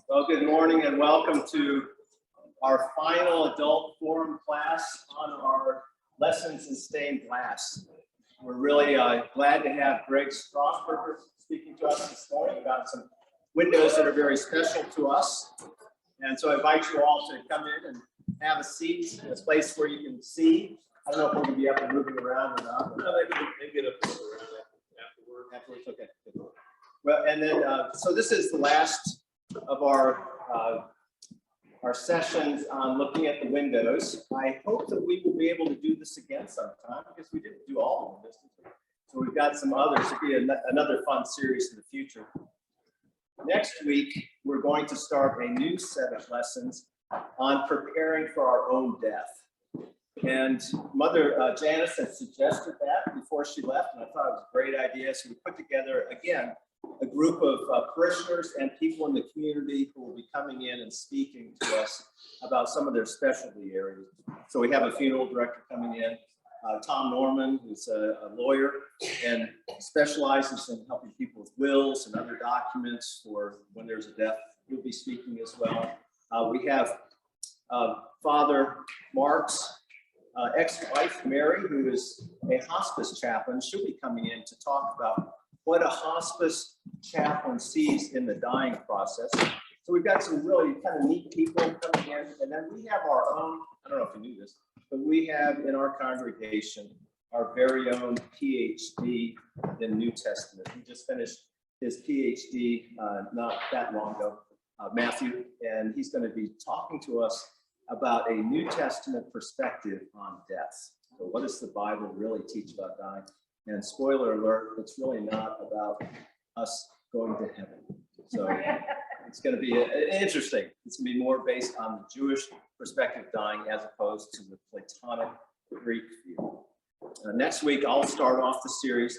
Well, good morning and welcome to our final adult forum class on our lessons in stained glass. We're really glad to have Greg Strasburger speaking to us this morning about some windows that are very special to us. And so I invite you all to come in and have a seat in a place where you can see. I don't know if we're going to be up and moving around or not. No, they get up and move around afterwards. Okay. Well, and then, so this is the last of our sessions on looking at the windows. I hope that we will be able to do this again sometime because we didn't do all the windows. So we've got some others. It'll be another fun series in the future. Next week, we're going to start a new set of lessons on preparing for our own death. And Mother Janice had suggested that before she left, and I thought it was a great idea. So we put together, again, a group of parishioners and people in the community who will be coming in and speaking to us about some of their specialty areas. So we have a funeral director coming in, Tom Norman, who's a lawyer and specializes in helping people with wills and other documents for when there's a death. He'll be speaking as well. We have Father Mark's ex-wife, Mary, who is a hospice chaplain. She'll be coming in to talk about what a hospice chaplain sees in the dying process. So we've got some really kind of neat people coming in. And then we have our own, I don't know if you knew this, but we have in our congregation our very own PhD in New Testament. He just finished his PhD not that long ago, Matthew, and he's going to be talking to us about a New Testament perspective on death. So what does the Bible really teach about dying? And spoiler alert, it's really not about us going to heaven. So it's going to be interesting. It's going to be more based on the Jewish perspective of dying as opposed to the Platonic Greek view. Next week, I'll start off the series,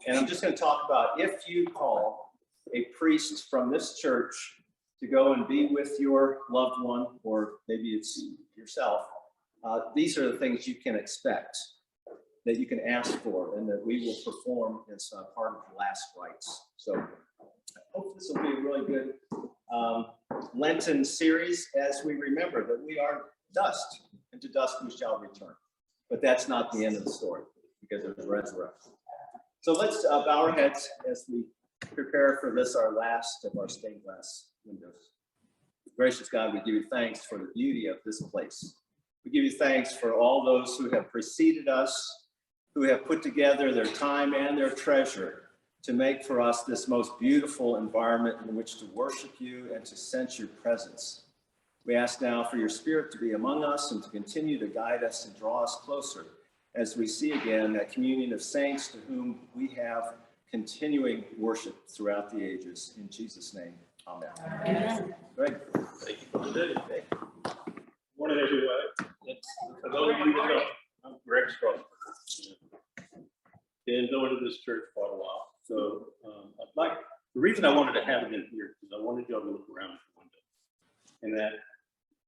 and I'm just going to talk about if you call a priest from this church to go and be with your loved one, or maybe it's yourself, these are the things you can expect, that you can ask for, and that we will perform as part of the last rites. So I hope this will be a really good Lenten series as we remember that we are dust, and to dust we shall return. But that's not the end of the story, because there's resurrection. So let's bow our heads as we prepare for this, our last of our stained glass windows. Gracious God, we give you thanks for the beauty of this place. We give you thanks for all those who have preceded us, who have put together their time and their treasure to make for us this most beautiful environment in which to worship you and to sense your presence. We ask now for your Spirit to be among us and to continue to guide us and draw us closer as we see again that communion of saints to whom we have continuing worship throughout the ages. In Jesus' name, amen. Amen. Greg. Thank you for the day. Morning, everybody. For those of you that don't, I'm Greg Strasburger. Been going to this church for a while. So the reason I wanted to have it in here is I wanted y'all to look around the window. And that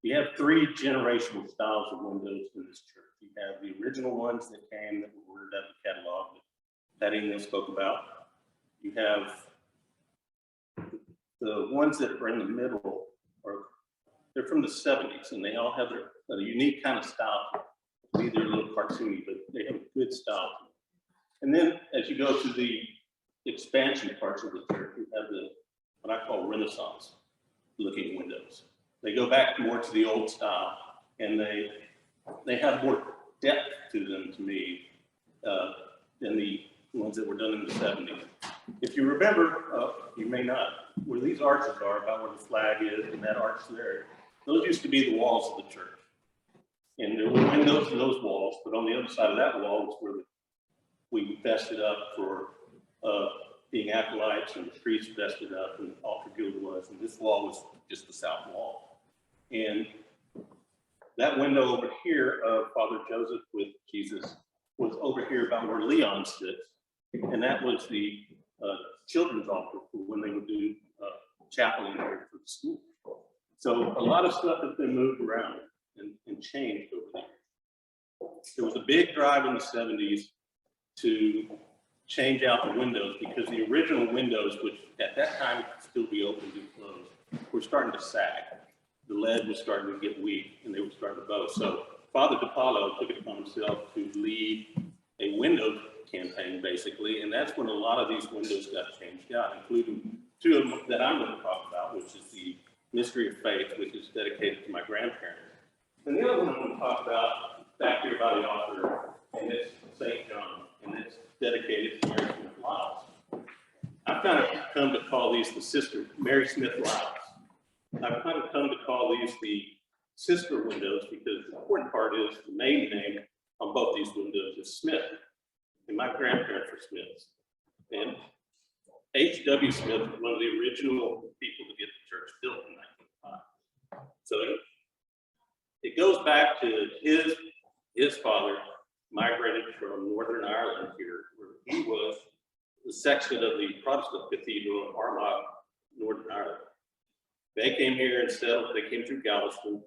you have three generational styles of windows in this church. You have the original ones that came that were ordered out of the catalog that Engel spoke about. You have the ones that are in the middle, they're from the 70s, and they all have a unique kind of style. Maybe they're a little cartoony, but they have a good style. And then as you go to the expansion parts of the church, you have what I call Renaissance looking windows. They go back more to the old style, and they have more depth to them to me than the ones that were done in the 70s. If you remember, you may not, where these arches are, about where the flag is and that arch there, those used to be the walls of the church. And there were windows in those walls, but on the other side of that wall was where we vested up for being acolytes, and the priests vested up, and the altar guild was, and this wall was just the south wall. And that window over here of Father Joseph with Jesus was over here about where Leon sits, and that was the children's altar for when they would do chapel in here for the school. So a lot of stuff has been moved around and changed over there. There was a big drive in the 70s to change out the windows because the original windows, which at that time could still be opened and closed, were starting to sag. The lead was starting to get weak and they were starting to bow. So Father DiPaolo took it upon himself to lead a window campaign, basically, and that's when a lot of these windows got changed out, including two of them that I'm going to talk about, which is the Mystery of Faith, which is dedicated to my grandparents. And the other one I'm going to talk about back here by the altar, and it's St. John, and it's dedicated to Mary Smith Lyles. I've kind of come to call these the sister, Mary Smith Lyles. I've kind of come to call these the sister windows because the important part is the maiden name on both these windows is Smith. And my grandparents were Smiths. And H.W. Smith was one of the original people to get the church built in 1905. So it goes back to his father migrated from Northern Ireland here, where he was the section of the Protestant Cathedral of Armagh, Northern Ireland. They came here and settled, they came through Galveston,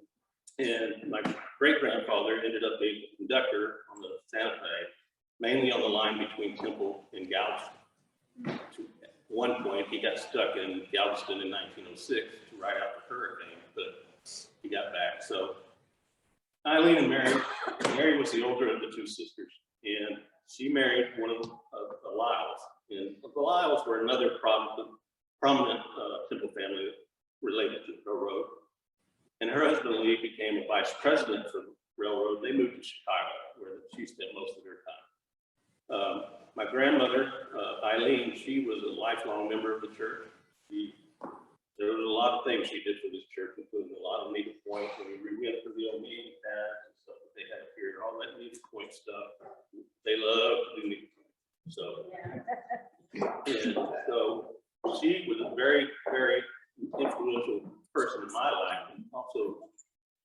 and my great-grandfather ended up being a conductor on the Santa Fe, mainly on the line between Temple and Galveston. At one point, he got stuck in Galveston in 1906 to ride out the hurricane, but he got back. So Eileen and Mary was the older of the two sisters, and she married one of the Lyles. And the Lyles were another prominent Temple family related to the railroad. And her husband, Lee, became a vice president for the railroad. They moved to Chicago, where she spent most of her time. My grandmother, Eileen, she was a lifelong member of the church. There was a lot of things she did for this church, including a lot of needle point when we went for the old meeting pads and stuff that they had up here, all that needle point stuff. They loved to do needle point. So, and so she was a very, very influential person in my life, and also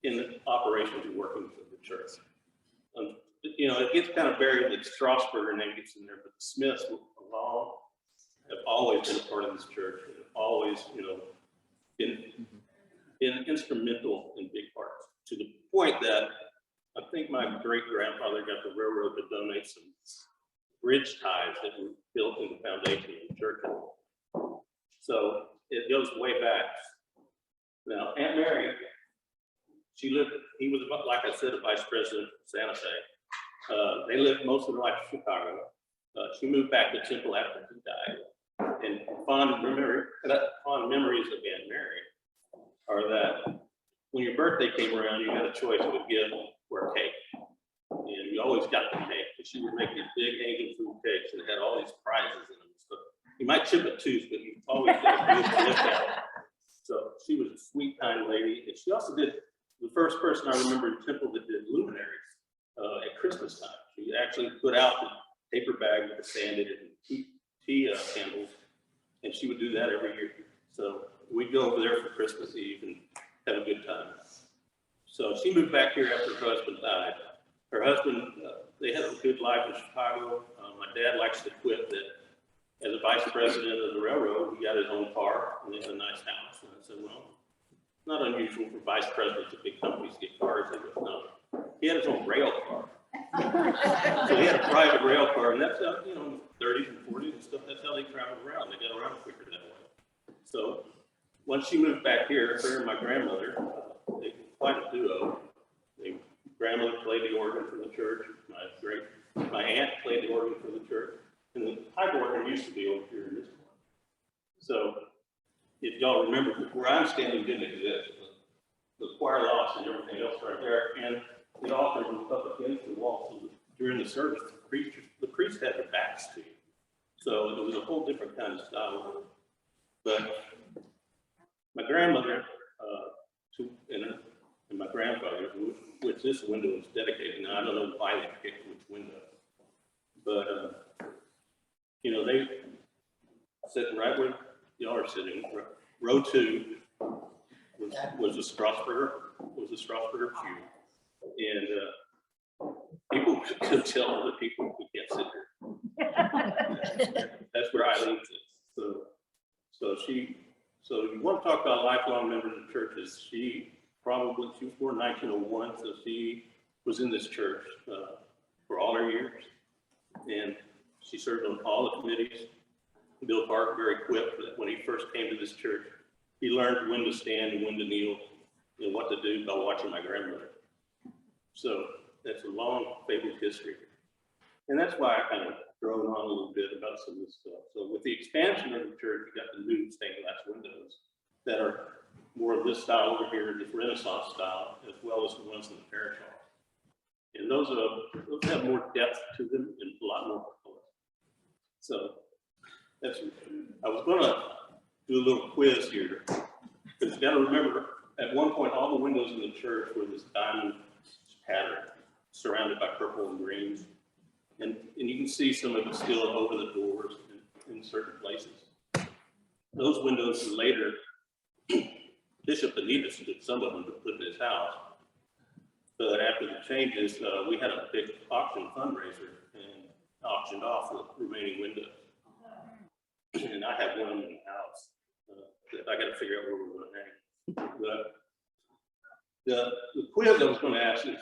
in the operations and working for the church. You know, it gets kind of buried that Strasburger name gets in there, but the Smiths alone have always been a part of this church and have always, you know, been instrumental in big parts, to the point that I think my great-grandfather got the railroad to donate some bridge ties that were built in the foundation of the church. So it goes way back. Now, Aunt Mary, he was, like I said, a vice president of Santa Fe. They lived most of their life in Chicago. She moved back to Temple after he died. And fond memories of Aunt Mary are that when your birthday came around, you had a choice of a gift or a cake. And you always got the cake. And she would make these big angel food cakes and it had all these prizes in them. So you might chip a tooth, but you always got a good gift out. So she was a sweet, kind lady. And she also did the first person I remember in Temple that did luminaries at Christmas time. She actually put out the paper bag with the sand in it and tea candles. And she would do that every year. So we'd go over there for Christmas Eve and have a good time. So she moved back here after her husband died. Her husband, they had a good life in Chicago. My dad likes to quip that as a vice president of the railroad, he got his own car and he had a nice house. And I said, well, it's not unusual for vice presidents of big companies to get cars. He goes, no, he had his own rail car. So he had a private rail car, and that's how, you know, 30s and 40s and stuff, that's how they traveled around. They got around quicker that way. So once she moved back here, her and my grandmother, they were quite a duo. Grandmother played the organ for the church. My aunt played the organ for the church. And the pipe organ used to be over here in this one. So if y'all remember, where I'm standing didn't exist. The choir loft and everything else right there. And the altar was up against the wall. So during the service, the priest had their backs to you. So it was a whole different kind of style. But my grandmother and my grandfather, which this window is dedicated. Now, I don't know why they picked which window. But, you know, they sitting right where y'all are sitting. Row 2 was a Strasburger pew. And people could tell other people we can't sit here. That's where Eileen sits. So you want to talk about lifelong members of churches. She was born in 1901, so she was in this church for all her years. And She served on all the committees. Bill Park, very quick, when he first came to this church, he learned when to stand and when to kneel and what to do by watching my grandmother. So that's a long, fabled history. And that's why I kind of drone on a little bit about some of this stuff. So with the expansion of the church, you got the new stained glass windows that are more of this style over here, this Renaissance style, as well as the ones in the parish hall. And those have more depth to them and a lot more color. So that's, I was gonna do a little quiz here, because you gotta remember, at one point, all the windows in the church were this diamond pattern, surrounded by purple and greens. And you can see some of it still over the doors in certain places. Those windows later, Bishop Benitez did some of them to put in his house. But after the changes, we had a big auction fundraiser and auctioned off the remaining windows. And I have one in the house that I got to figure out where we're going to hang. But the quiz I was going to ask is,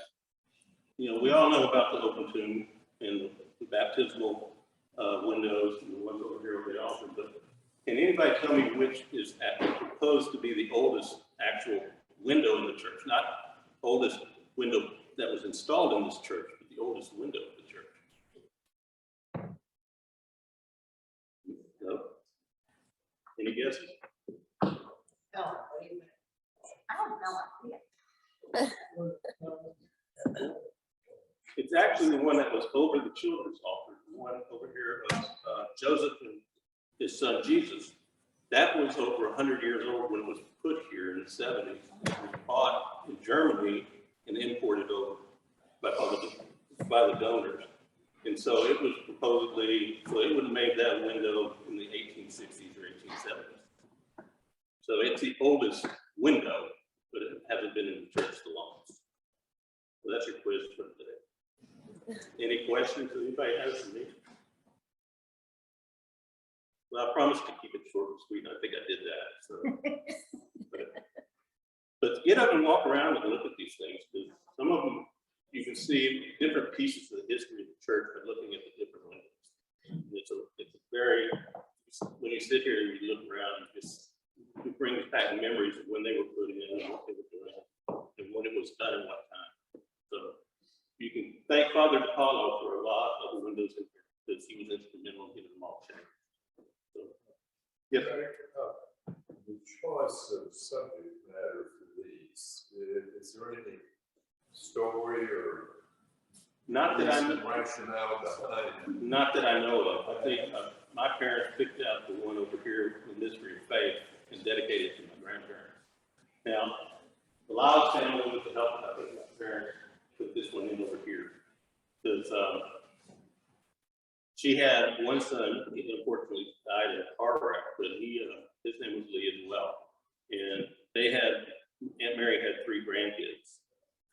you know, we all know about the open tomb and the baptismal windows and the ones over here over the altar, but can anybody tell me which is proposed to be the oldest actual window in the church? Not oldest window that was installed in this church, but the oldest window of the church. No? Any guesses? No, I don't know. It's actually the one that was over the children's altar, the one over here of Joseph and his son Jesus. That was over 100 years old when it was put here in the 70s. It was bought in Germany and imported over by the donors. And so it was supposedly, well, it would have made that window in the 1860s or 1870s. So it's the oldest window, but it hasn't been in the church the longest. So that's your quiz for today. Any questions that anybody has for me? Well, I promised to keep it short and sweet, and I think I did that. So, but get up and walk around and look at these things, because some of them you can see different pieces of the history of the church by looking at the different windows. And it's a very, when you sit here and you look around, it brings back memories of when they were put in and what they were doing and when it was done and what time. So you can thank Father DiPaolo for a lot of the windows in here, because he was instrumental in getting them all changed. So, yes. The choice of subject matter for these, is there any story or Not that I know. rationale behind? Not that I know of. I think my parents picked out the one over here, the Mystery of Faith, and dedicated it to my grandparents. Now, the Lyles family, with the help of my parents, put this one in over here. Because she had one son, he unfortunately died in a car wreck, but his name was Lee as well. And Aunt Mary had 3 grandkids.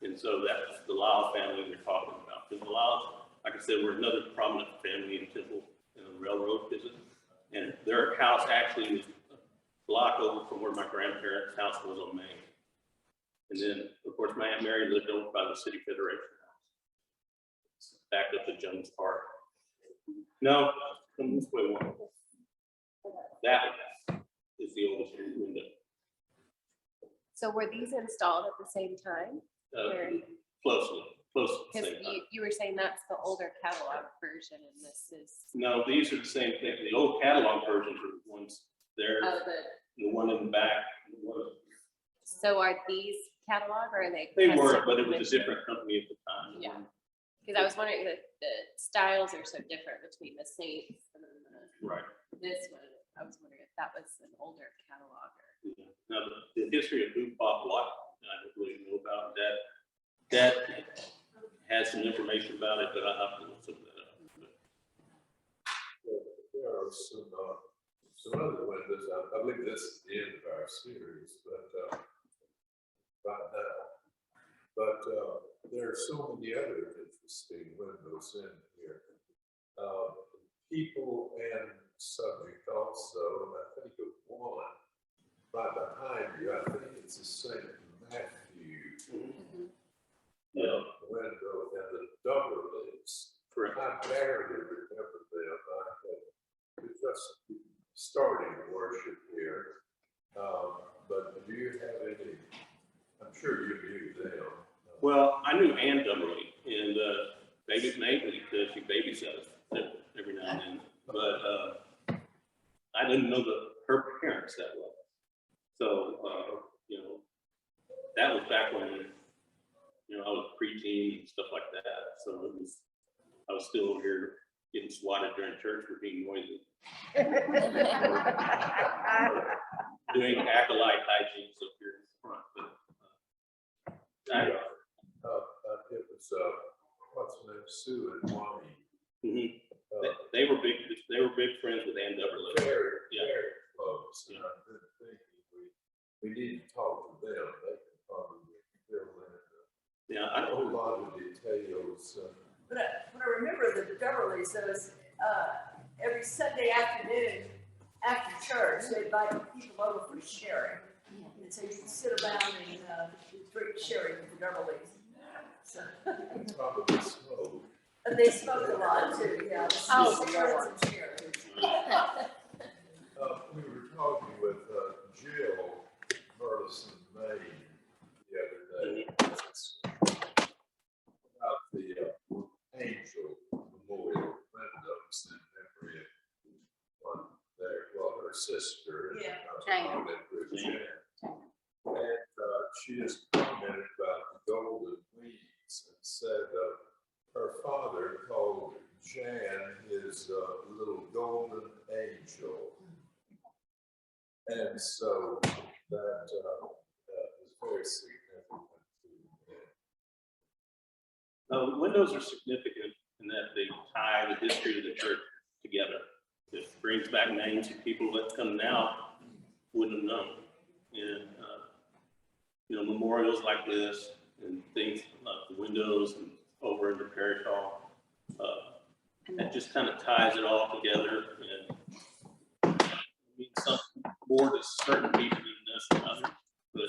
And so that's the Lyles family we're talking about. Because the Lyles, like I said, were another prominent family in Temple in the railroad business. And their house actually was a block over from where my grandparents' house was on Main. And then, of course, my Aunt Mary lived over by the City Federation House, back up to Jones Park. No, come this way one. That is the oldest window. So were these installed at the same time? Close to the Because same time. you were saying that's the older catalog version and this is, No, these are the same thing. The old catalog versions are the ones there, oh, the one in the back. so are these catalog or are they? They were, custom but it was a commission? different company at the time. Yeah. Because I was wondering that the styles are so different between the Saints and then Right. this one. I was wondering if that was an older catalog or. Yeah. Now, the history of who bought what, I don't really know about that. That has some information about it, but I have to look some of that up. There are some other windows. I believe this is the end of our series, but right now. But there are so many other interesting windows in here. People and subject also, and I think of one right behind you. I think it's the St. Matthew window and the double lids. Correct. I barely remember them. starting worship here. But do you have any, I'm sure you knew them. Well, I knew Ann Dummerly, and mainly because she babysat us every now and then. But I didn't know her parents that well. So, that was back when, I was preteen and stuff like that. So I was still over here getting swatted during church for being noisy. Doing acolyte hygiene up here in front. But It was, what's her name, Sue and Wami. They were big friends with Ann Dummerly. Very, Yeah. very close. And Yeah. I've been thinking we need to talk to them. They can probably fill in Yeah, a whole lot of details. But I remember the Dummerleys, there was, every Sunday afternoon after church, they invited people over for sharing. And so you could sit around and drink sherry with the Dummerleys. So, Probably smoke. and they smoked a lot too, yeah. Oh, Cigarettes and sherry. We were talking with Jill Burleson May the other day about the Angel Memorial windows in memory of one there, well, her sister. Yeah. Jane. Jane. And she just commented about the golden weeds and said her father called Jan his little golden angel. And so that is very significant to me. Windows are significant in that they tie the history of the church together. It brings back names of people that come now wouldn't have known. And, memorials like this and things like the windows and over in the parish hall, that just kind of ties it all together and means something more to certain people than this to others. But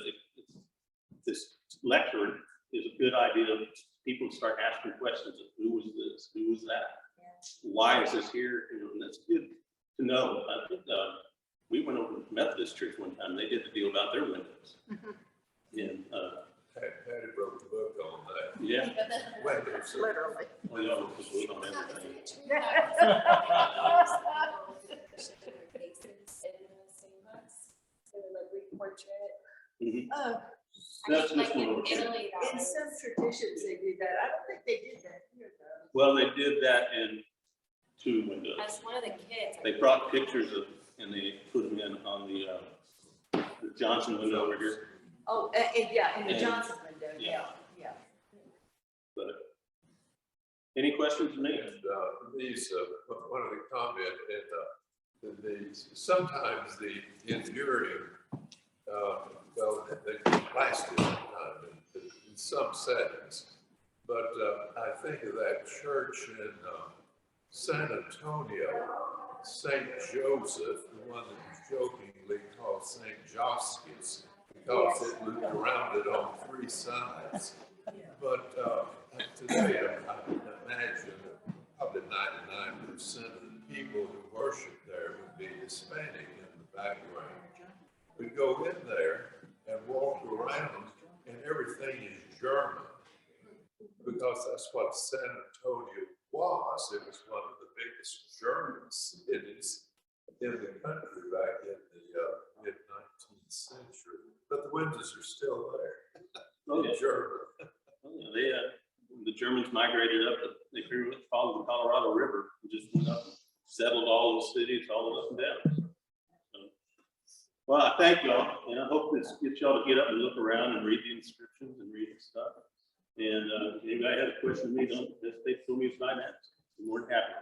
this lecture is a good idea. People start asking questions of who was this, who was that, why is this here? And that's good to know. I think we went over to Methodist Church one time. They did the deal about their windows. And Patty wrote the book on that. yeah, Windows. Literally. we know because we don't have anything. Mhm. That's Like just in one. Italy, that In was- some traditions, they do that. I don't think they did that here, though. Well, they did that in two windows. As one of the kids. They brought pictures of, and they put them in on the Johnson window over here. Oh, and yeah, in the And- Johnson window, yeah. yeah. But any questions for me? And these, one of the comment in sometimes the enduring, well, they lasted a time in some settings. But I think of that church in San Antonio, St. Joseph, the one that was jokingly called St. Joskis, because it looked around it on three sides. But today, I imagine probably 99% of the people who worship there would be Hispanic in the background. We go in there and walk around, and everything is German, because that's what San Antonio was. It was one of the biggest German cities in the country back in the mid-19th century. But the windows are still there. Oh, yeah. German. Oh, yeah, they, the Germans migrated up, they pretty much followed the Colorado River, and just went up and settled all those cities, all up and down. So, well, I thank y'all, and I hope this gets y'all to get up and look around and read the inscriptions and read the stuff. And if anybody has a question for me, don't hesitate to throw me a slide at. I'm more than happy.